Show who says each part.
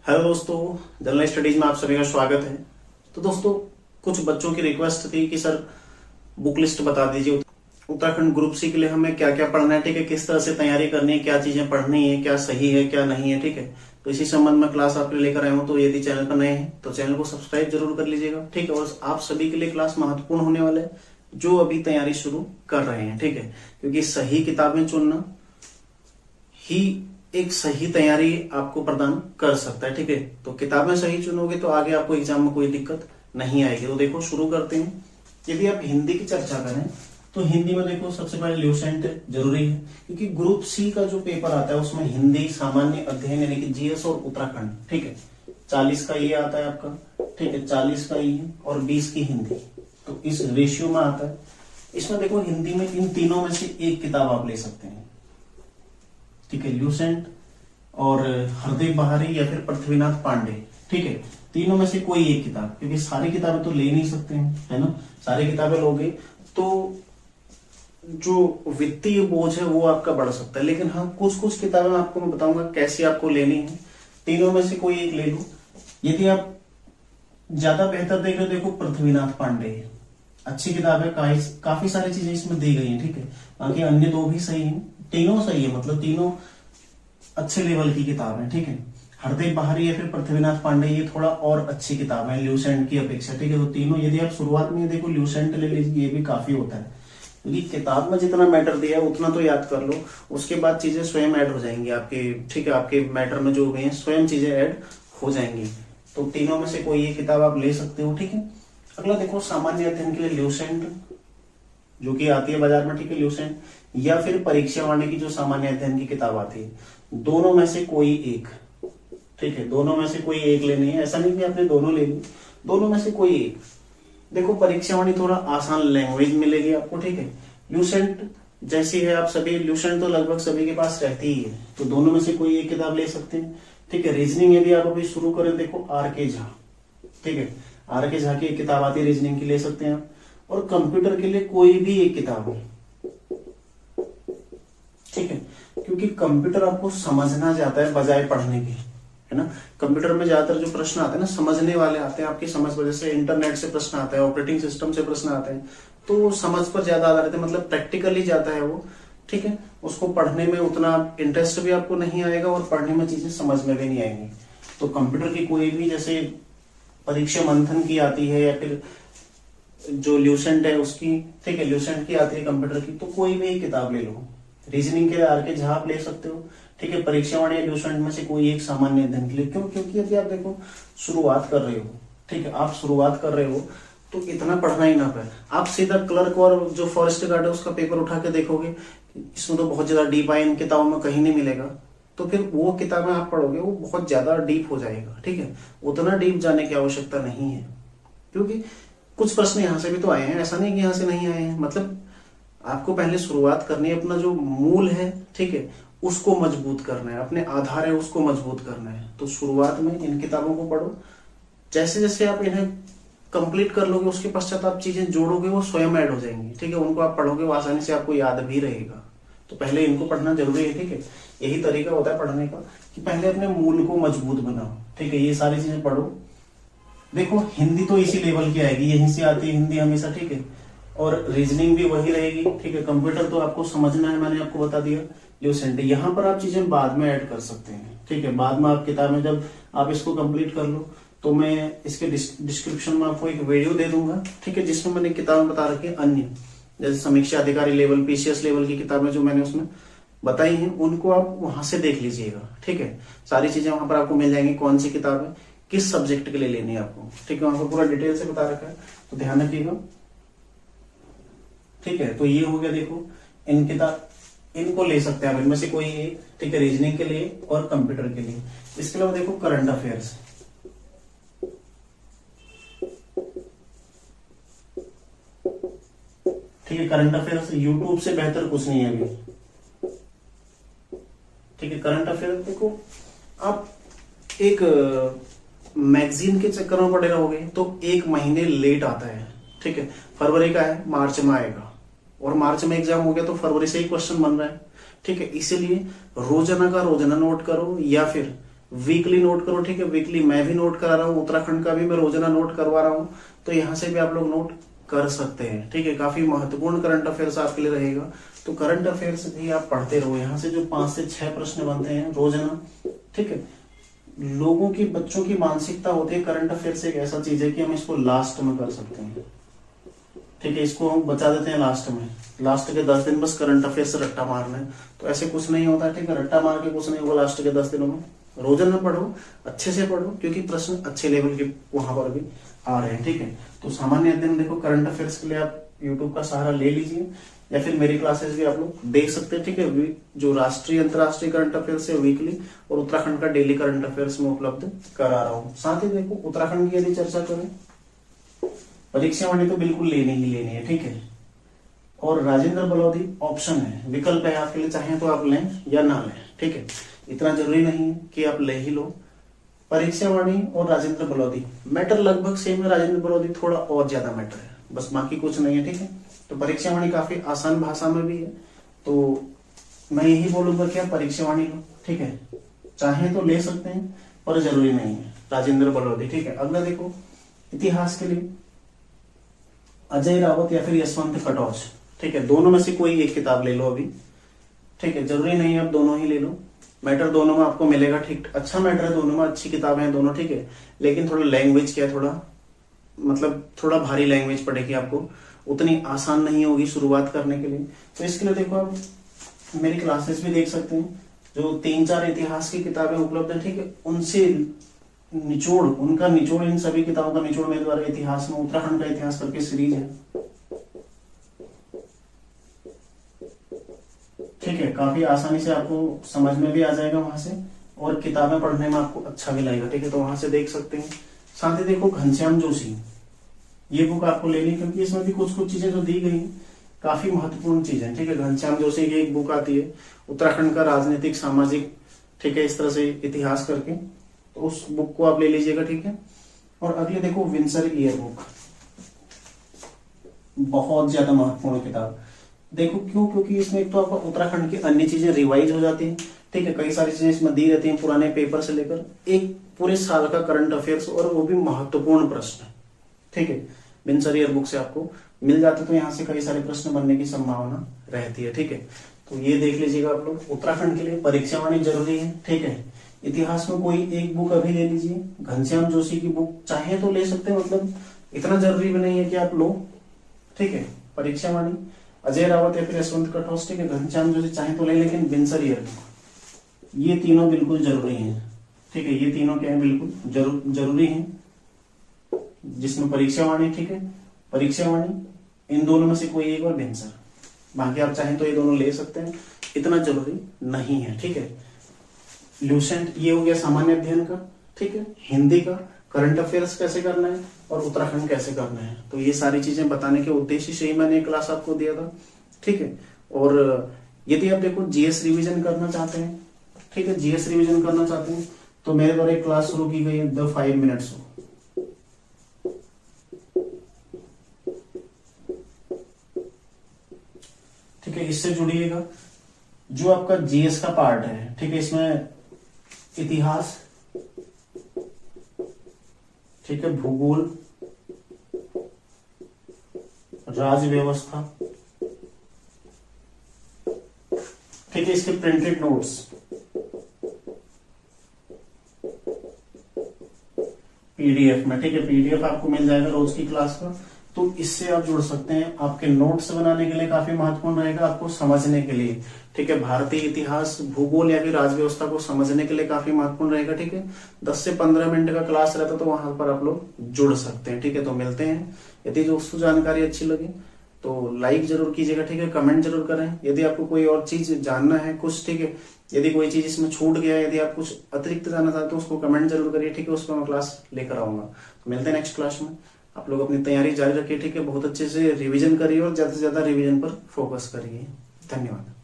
Speaker 1: Hello दोस्तों, general studies में आप सभी का स्वागत है। तो दोस्तों, कुछ बच्चों की रिक्वेस्ट थी कि सर बुक लिस्ट बता दीजिए उत्तराखंड ग्रुप सी के लिए हमें क्या क्या पढ़ना है, ठीक है, किस तरह से तैयारी करनी है, क्या चीजें पढ़नी है, क्या सही है क्या नहीं है, ठीक है। तो इसी संबंध में क्लास आपके लेकर आया हूँ। तो यदि चैनल पर नए हैं तो चैनल को सब्सक्राइब जरूर कर लीजिएगा, ठीक है। और आप सभी के लिए क्लास महत्वपूर्ण होने वाले है जो अभी तैयारी शुरू कर रहे हैं, ठीक है, क्योंकि सही किताबें चुनना ही एक सही तैयारी आपको प्रदान कर सकता है, ठीक है। तो किताबें सही चुनोगे तो आगे आपको एग्जाम में कोई दिक्कत नहीं आएगी। तो देखो शुरू करते हैं। यदि आप हिंदी की चर्चा करें तो हिंदी में देखो सबसे पहले ल्यूसेंट जरूरी है, क्योंकि ग्रुप सी का जो पेपर आता है उसमें हिंदी, सामान्य अध्ययन यानी कि जीएस और उत्तराखंड, ठीक है, 40 का ये आता है आपका, ठीक है, 40 का ये और 20 की हिंदी। तो इस रेशियो में आता है। इसमें देखो हिंदी में इन तीनों में से एक किताब आप ले सकते हैं, ठीक है, ल्यूसेंट और हरदेव बहारी या फिर पृथ्वीनाथ पांडे, ठीक है, तीनों में से कोई एक किताब, क्योंकि सारी किताबें तो ले नहीं सकते हैं, है ना। सारी किताबें लोगे तो जो वित्तीय बोझ है वो आपका बढ़ सकता है। लेकिन हाँ, कुछ कुछ किताबें आपको मैं बताऊंगा कैसे आपको लेनी है। तीनों में से कोई एक ले लो। यदि आप ज्यादा बेहतर देख रहे हो, देखो पृथ्वीनाथ पांडे अच्छी किताब है, काफी सारी चीजें इसमें दी गई है, ठीक है। बाकी अन्य दो भी सही है, तीनों सही है, मतलब तीनों अच्छे लेवल की किताब है, ठीक है। हरदेव बहारी या फिर पृथ्वीनाथ पांडे ये थोड़ा और अच्छी किताब है ल्यूसेंट की अपेक्षा, ठीक है। तो तीनों यदि आप शुरुआत में देखो ल्यूसेंट ले लीजिए, ये भी काफी होता है, क्योंकि किताब में जितना मैटर दिया है उतना तो याद कर लो, उसके बाद चीजें स्वयं ऐड हो जाएंगी आपके, ठीक है, आपके मैटर में जो भी है स्वयं चीजें ऐड हो जाएंगी। तो तीनों में से कोई एक किताब आप ले सकते हो, ठीक है। अगला देखो सामान्य अध्ययन के लिए ल्यूसेंट जो कि आती है बाजार में, ठीक है, ल्यूसेंट या फिर परीक्षा वाणी की जो सामान्य अध्ययन की किताब आती है, दोनों में से कोई एक, ठीक है, दोनों में से कोई एक लेनी है। ऐसा नहीं कि आपने दोनों ले ली, दोनों में से कोई एक। देखो परीक्षा वाणी थोड़ा आसान लैंग्वेज मिलेगी आपको, ठीक है। ल्यूसेंट जैसी है, आप सभी ल्यूसेंट तो लगभग सभी के पास रहती ही है, तो दोनों में से कोई एक किताब ले सकते हैं, ठीक है। रीजनिंग यदि आप अभी शुरू करें, देखो आर के झा, ठीक है, आर के झा की एक किताब आती है रीजनिंग की, ले सकते हैं आप। और कंप्यूटर के लिए कोई भी एक किताब है, ठीक है, क्योंकि कंप्यूटर आपको समझना जाता है बजाय पढ़ने के, है ना। कंप्यूटर में ज्यादातर जो प्रश्न आते हैं ना समझने वाले आते हैं, आपकी समझ वजह से इंटरनेट से प्रश्न आता है, ऑपरेटिंग सिस्टम से प्रश्न आते हैं, तो समझ पर ज्यादा आधारित है, मतलब प्रैक्टिकली जाता है वो, ठीक है। उसको पढ़ने में उतना इंटरेस्ट भी आपको नहीं आएगा और पढ़ने में चीजें समझ में भी नहीं आएंगी। तो कंप्यूटर की कोई भी, जैसे परीक्षा मंथन की आती है या फिर जो ल्यूसेंट है उसकी, ठीक है, ल्यूसेंट की आती है कंप्यूटर की, तो कोई भी एक किताब ले लो। रीजनिंग के आर के झा आप ले सकते हो, ठीक है। परीक्षा वाणी या ल्यूसेंट में से कोई एक सामान्य अध्ययन के लिए, क्यों, क्योंकि यदि आप देखो शुरुआत कर रहे हो, ठीक है, आप शुरुआत कर रहे हो तो इतना पढ़ना ही ना पाए। आप सीधा क्लर्क और जो फॉरेस्ट गार्ड है उसका पेपर उठा के देखोगे, इसमें तो बहुत ज्यादा डीप आए, इन किताबों में कहीं नहीं मिलेगा। तो फिर वो किताबें आप पढ़ोगे वो बहुत ज्यादा डीप हो जाएगा, ठीक है। उतना डीप जाने की आवश्यकता नहीं है, क्योंकि कुछ प्रश्न यहाँ से भी तो आए हैं, ऐसा नहीं कि यहाँ से नहीं आए हैं। मतलब आपको पहले शुरुआत करनी है, अपना जो मूल है, ठीक है, उसको मजबूत करना है, अपने आधार है उसको मजबूत करना है। तो शुरुआत में इन किताबों को पढ़ो, जैसे जैसे आप इन्हें कंप्लीट कर लोगे उसके पश्चात आप चीजें जोड़ोगे वो स्वयं ऐड हो जाएंगी, ठीक है। उनको आप पढ़ोगे वो आसानी से आपको याद भी रहेगा। तो पहले इनको पढ़ना जरूरी है, ठीक है। यही तरीका होता है पढ़ने का कि पहले अपने मूल को मजबूत बनाओ, ठीक है, ये सारी चीजें पढ़ो। देखो हिंदी तो इसी लेवल की आएगी, यहीं से आती है हिंदी हमेशा, ठीक है, और रीजनिंग भी वही रहेगी, ठीक है। कंप्यूटर तो आपको समझना है, मैंने आपको बता दिया। ल्यूसेंट यहाँ पर आप चीजें बाद में ऐड कर सकते हैं, ठीक है, बाद में आप किताबें जब आप इसको कंप्लीट कर लो तो मैं इसके डिस्क्रिप्शन में आपको एक वीडियो दे दूंगा, ठीक है, जिसमें मैंने किताबें बता रखी है अन्य, जैसे समीक्षा अधिकारी लेवल, पीसीएस लेवल की किताबें जो मैंने उसमें बताई हैं उनको आप वहां से देख लीजिएगा, ठीक है। सारी चीजें वहां पर आपको मिल जाएंगी, कौन सी किताब है किस सब्जेक्ट के लिए लेनी है आपको, ठीक है, वहां पर पूरा डिटेल से बता रखा है, तो ध्यान रखिएगा, ठीक है। तो ये हो गया, देखो इन किताब इनको ले सकते हैं आप, इनमें से कोई एक, ठीक है, रीजनिंग के लिए और कंप्यूटर के लिए। इसके अलावा देखो करंट अफेयर्स, ठीक है, करंट अफेयर्स यूट्यूब से बेहतर कुछ नहीं है अभी, ठीक है। करंट अफेयर्स देखो आप एक मैगजीन के चक्कर में पड़े रहोगे तो एक महीने लेट आता है, ठीक है। फरवरी का है, मार्च में आएगा, और मार्च में एग्जाम हो गया तो फरवरी से ही क्वेश्चन बन रहा है, ठीक है। इसीलिए रोजाना का रोजाना नोट करो, या फिर वीकली नोट करो, ठीक है। वीकली मैं भी नोट करा रहा हूँ, उत्तराखंड का भी मैं रोजाना नोट करवा रहा हूँ, तो यहाँ से भी आप लोग नोट कर सकते हैं, ठीक है। काफी महत्वपूर्ण करंट अफेयर्स आपके लिए रहेगा, तो करंट अफेयर्स भी आप पढ़ते रहो। यहाँ से जो 5 से 6 प्रश्न बनते हैं रोजाना, ठीक है। लोगों की, बच्चों की मानसिकता होती है करंट अफेयर्स एक ऐसा चीज है कि हम इसको लास्ट में कर सकते हैं, ठीक है। इसको हम बचा देते हैं लास्ट में, लास्ट के 10 दिन बस करंट अफेयर से रट्टा मारना है, तो ऐसे कुछ नहीं होता, ठीक है। रट्टा मार के कुछ नहीं होगा लास्ट के 10 दिनों में। रोजाना पढ़ो, अच्छे से पढ़ो, क्योंकि प्रश्न अच्छे लेवल के वहां पर भी आ रहे हैं, ठीक है। तो सामान्य अध्ययन देखो करंट अफेयर्स के लिए आप यूट्यूब का सहारा ले लीजिए, या फिर मेरी क्लासेस भी आप लोग देख सकते हैं, ठीक है। जो राष्ट्रीय अंतर्राष्ट्रीय करंट अफेयर्स है वीकली, और उत्तराखंड का डेली करंट अफेयर्स में उपलब्ध करा रहा हूँ। साथ ही देखो उत्तराखंड की यदि चर्चा करें, परीक्षा वाणी तो बिल्कुल लेनी ही लेनी है, ठीक है। और राजेंद्र बलौदी ऑप्शन है, विकल्प है आपके लिए, चाहे तो आप लें या ना लें, ठीक है। इतना जरूरी नहीं है कि आप ले ही लो। परीक्षा वाणी और राजेंद्र बलौदी मैटर लगभग सेम है, राजेंद्र बलौदी थोड़ा और ज्यादा मैटर है, बस बाकी कुछ नहीं है, ठीक है। तो परीक्षा वाणी काफी आसान भाषा में भी है, तो मैं यही बोलूंगा कि आप परीक्षा वाणी लो, ठीक है। चाहे तो ले सकते हैं, पर जरूरी नहीं है राजेंद्र बलौदी, ठीक है। अगला देखो इतिहास के लिए अजय रावत या फिर यशवंत कटोच, ठीक है। दोनों में से कोई एक किताब ले लो अभी, ठीक है। जरूरी नहीं है आप दोनों ही ले लो, मैटर दोनों में आपको मिलेगा, ठीक। अच्छा मैटर है दोनों में, अच्छी किताबें हैं दोनों, ठीक है। लेकिन थोड़ा लैंग्वेज क्या है, थोड़ा मतलब थोड़ा भारी लैंग्वेज पड़ेगी आपको, उतनी आसान नहीं होगी शुरुआत करने के लिए। तो इसके लिए देखो आप मेरी क्लासेस भी देख सकते हैं, जो 3-4 इतिहास की किताबें उपलब्ध है, ठीक है। उनसे निचोड़, उनका निचोड़, इन सभी किताबों का निचोड़ मेरे द्वारा इतिहास में उत्तराखंड का इतिहास करके सीरीज है, ठीक है। काफी आसानी से आपको समझ में भी आ जाएगा वहां से, और किताबें पढ़ने में आपको अच्छा भी लगेगा, ठीक है। तो वहां से देख सकते हैं। साथ ही देखो घनश्याम जोशी, ये बुक आपको लेनी, क्योंकि इसमें भी कुछ कुछ चीजें जो दी गई काफी महत्वपूर्ण चीजें, ठीक है। घनश्याम जोशी की एक बुक आती है उत्तराखंड का राजनीतिक सामाजिक, ठीक है, इस तरह से इतिहास करके, तो उस बुक को आप ले लीजिएगा, ठीक है। और अगले देखो विंसर ईयर बुक, बहुत ज्यादा महत्वपूर्ण किताब। देखो क्यों, क्योंकि इसमें एक तो आपका उत्तराखंड की अन्य चीजें रिवाइज हो जाती हैं, ठीक है। कई सारी चीजें इसमें दी रहती हैं पुराने पेपर से लेकर एक पूरे साल का करंट अफेयर्स, और वो भी महत्वपूर्ण प्रश्न, ठीक है। विंसर ईयर बुक से आपको मिल जाते, तो यहाँ से कई सारे प्रश्न बनने की संभावना रहती है, ठीक है। तो ये देख लीजिएगा आप लोग। उत्तराखंड के लिए परीक्षा वाणी जरूरी है, ठीक है। इतिहास में कोई एक बुक अभी ले लीजिए, घनश्याम जोशी की बुक चाहे तो ले सकते हैं, मतलब इतना जरूरी भी नहीं है कि आप लो, ठीक है। परीक्षा वाणी, अजय रावत या फिर यशवंत कटोच, ठीक है। घनश्याम जोशी चाहे तो ले, लेकिन विंसर ईयर बुक, ये तीनों बिल्कुल जरूरी हैं, ठीक है। ये तीनों क्या है, बिल्कुल जरूरी हैं, जिसमें परीक्षा वाणी, ठीक है, परीक्षा वाणी, इन दोनों में से कोई एक, और विंसर। बाकी आप चाहें तो ये दोनों ले सकते हैं, इतना जरूरी नहीं है, ठीक है। ल्यूसेंट, ये हो गया सामान्य अध्ययन का, ठीक है। हिंदी का करंट अफेयर्स कैसे करना है और उत्तराखंड कैसे करना है, तो ये सारी चीजें बताने के उद्देश्य से ही मैंने क्लास आपको दिया था, ठीक है। और यदि आप देखो जीएस रिवीजन करना चाहते हैं, ठीक है, जीएस रिवीजन करना चाहते हैं, तो मेरे द्वारा एक क्लास शुरू की गई है द 5 मिनट्स, ठीक है। इससे जुड़िएगा। जो आपका जीएस का पार्ट है, ठीक है, इसमें इतिहास, ठीक है, भूगोल, राज्य व्यवस्था, ठीक है, इसके प्रिंटेड नोट्स, पीडीएफ में, ठीक है। पीडीएफ आपको मिल जाएगा रोज की क्लास का, तो इससे आप जुड़ सकते हैं। आपके नोट्स बनाने के लिए काफी महत्वपूर्ण रहेगा, आपको समझने के लिए, ठीक है। भारतीय इतिहास, भूगोल या फिर राज्य व्यवस्था को समझने के लिए काफी महत्वपूर्ण रहेगा, ठीक है। 10 से 15 मिनट का क्लास रहता, तो वहां पर आप लोग जुड़ सकते हैं, ठीक है। तो मिलते हैं। यदि दोस्तों जानकारी अच्छी लगी तो लाइक जरूर कीजिएगा, ठीक है। कमेंट जरूर करें यदि आपको कोई और चीज जानना है कुछ, ठीक है। यदि कोई चीज इसमें छूट गया, यदि आप कुछ अतिरिक्त जानना चाहते हो, उसको कमेंट जरूर करिए, ठीक है। उसको मैं क्लास लेकर आऊंगा। तो मिलते हैं नेक्स्ट क्लास में। आप लोग अपनी तैयारी जारी रखिए, ठीक है। बहुत अच्छे से रिवीजन करिए और ज्यादा से ज्यादा रिवीजन पर फोकस करिए। धन्यवाद।